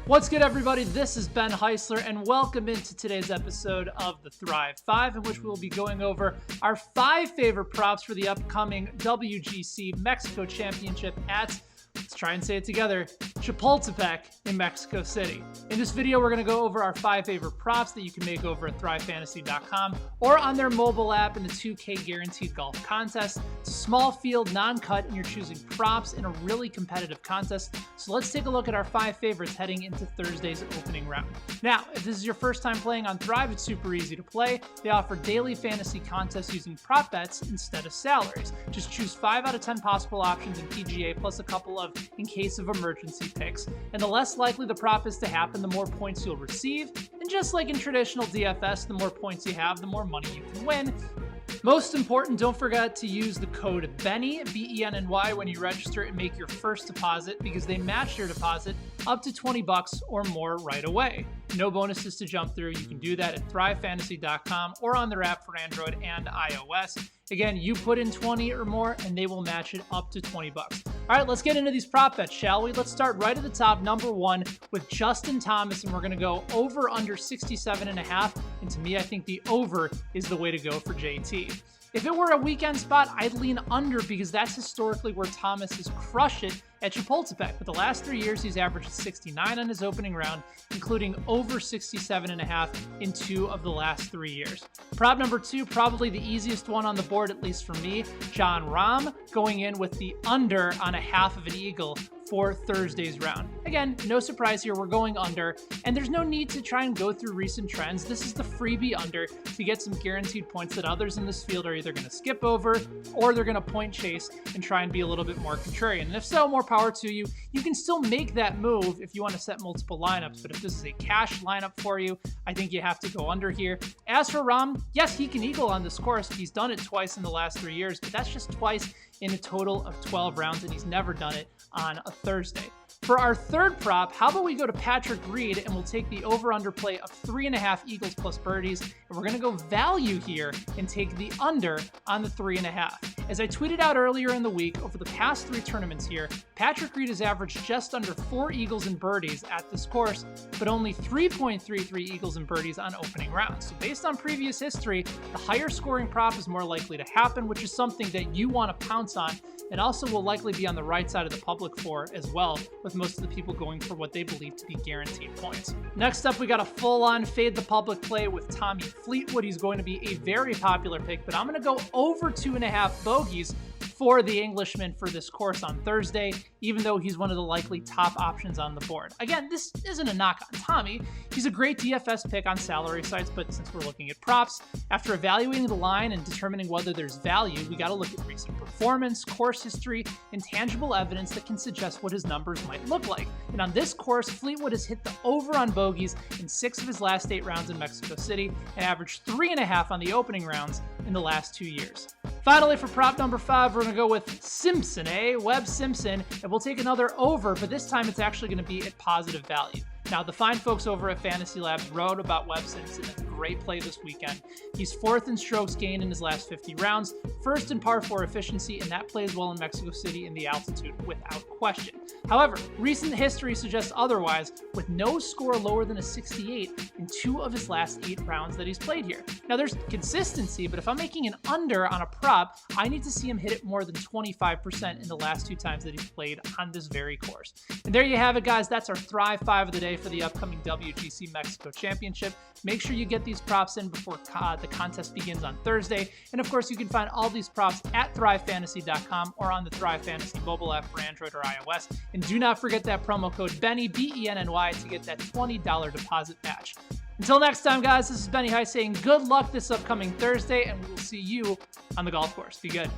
What's good, everybody? This is Ben Heisler, and welcome into today's episode of the Thrive 5, in which we will be going over our 5 favorite props for the upcoming WGC Mexico Championship at, let's try and say it together, Chapultepec in Mexico City. In this video, we're going to go over our 5 favorite props that you can make over at thrivefantasy.com or on their mobile app in the 2K Guaranteed Golf Contest. It's a small field, non-cut, and you're choosing props in a really competitive contest. So let's take a look at our 5 favorites heading into Thursday's opening round. Now, if this is your first time playing on Thrive, it's super easy to play. They offer daily fantasy contests using prop bets instead of salaries. Just choose 5 out of 10 possible options in PGA plus a couple of in case of emergency picks. And the less likely the prop is to happen, the more points you'll receive. And just like in traditional DFS, the more points you have, the more money you can win. Most important, don't forget to use the code BENNY, B-E-N-N-Y, when you register and make your first deposit, because they match your deposit up to $20 or more right away. No bonuses to jump through. You can do that at thrivefantasy.com or on their app for Android and iOS. Again, you put in 20 or more and they will match it up to $20. All right, let's get into these prop bets, shall we? Let's start right at the top, number 1, with Justin Thomas, and we're going to go over under 67.5. And to me, I think the over is the way to go for JT. If it were a weekend spot, I'd lean under because that's historically where Thomas has crushed it at Chapultepec. But the last 3 years, he's averaged 69 on his opening round, including over 67.5 in 2 of the last 3 years. Prop number 2, probably the easiest one on the board, at least for me, Jon Rahm, going in with the under on a half of an eagle for Thursday's round. Again, no surprise here, we're going under, and there's no need to try and go through recent trends. This is the freebie under to get some guaranteed points that others in this field are either going to skip over or they're going to point chase and try and be a little bit more contrarian. And if so, more power to you. You can still make that move if you want to set multiple lineups, but if this is a cash lineup for you, I think you have to go under here. As for Rahm, yes, he can eagle on this course. He's done it twice in the last 3 years, but that's just twice in a total of 12 rounds, and he's never done it on a Thursday. For our third prop, how about we go to Patrick Reed and we'll take the over-under play of 3.5 eagles plus birdies, and we're going to go value here and take the under on the 3.5. As I tweeted out earlier in the week, over the past 3 tournaments here, Patrick Reed has averaged just under 4 eagles and birdies at this course, but only 3.33 eagles and birdies on opening rounds. So based on previous history, the higher scoring prop is more likely to happen, which is something that you want to pounce on, and also will likely be on the right side of the public for as well, with most of the people going for what they believe to be guaranteed points. Next up, we got a full-on fade the public play with Tommy Fleetwood. He's going to be a very popular pick, but I'm going to go over 2.5 bogeys for the Englishman for this course on Thursday, even though he's one of the likely top options on the board. Again, this isn't a knock on Tommy. He's a great DFS pick on salary sites, but since we're looking at props, after evaluating the line and determining whether there's value, we got to look at recent performance, course history, and tangible evidence that can suggest what his numbers might look like. And on this course, Fleetwood has hit the over on bogeys in 6 of his last 8 rounds in Mexico City and averaged 3.5 on the opening rounds in the last 2 years. Finally, for prop number 5, we're going to go with Simpson, Webb Simpson, and we'll take another over, but this time it's actually going to be at positive value. Now, the fine folks over at Fantasy Labs wrote about Webb Simpson as a great play this weekend. He's 4th in strokes gained in his last 50 rounds, 1st in par 4 efficiency, and that plays well in Mexico City in the altitude without question. However, recent history suggests otherwise, with no score lower than a 68 in 2 of his last 8 rounds that he's played here. Now, there's consistency, but if I'm making an under on a prop, I need to see him hit it more than 25% in the last 2 times that he's played on this very course. And there you have it, guys. That's our Thrive 5 of the day for the upcoming WGC Mexico Championship. Make sure you get these props in before the contest begins on Thursday. And of course, you can find all these props at thrivefantasy.com or on the Thrive Fantasy mobile app for Android or iOS. And do not forget that promo code BENNY, B-E-N-N-Y, to get that $20 deposit match. Until next time, guys, this is Benny Heis saying good luck this upcoming Thursday, and we will see you on the golf course. Be good.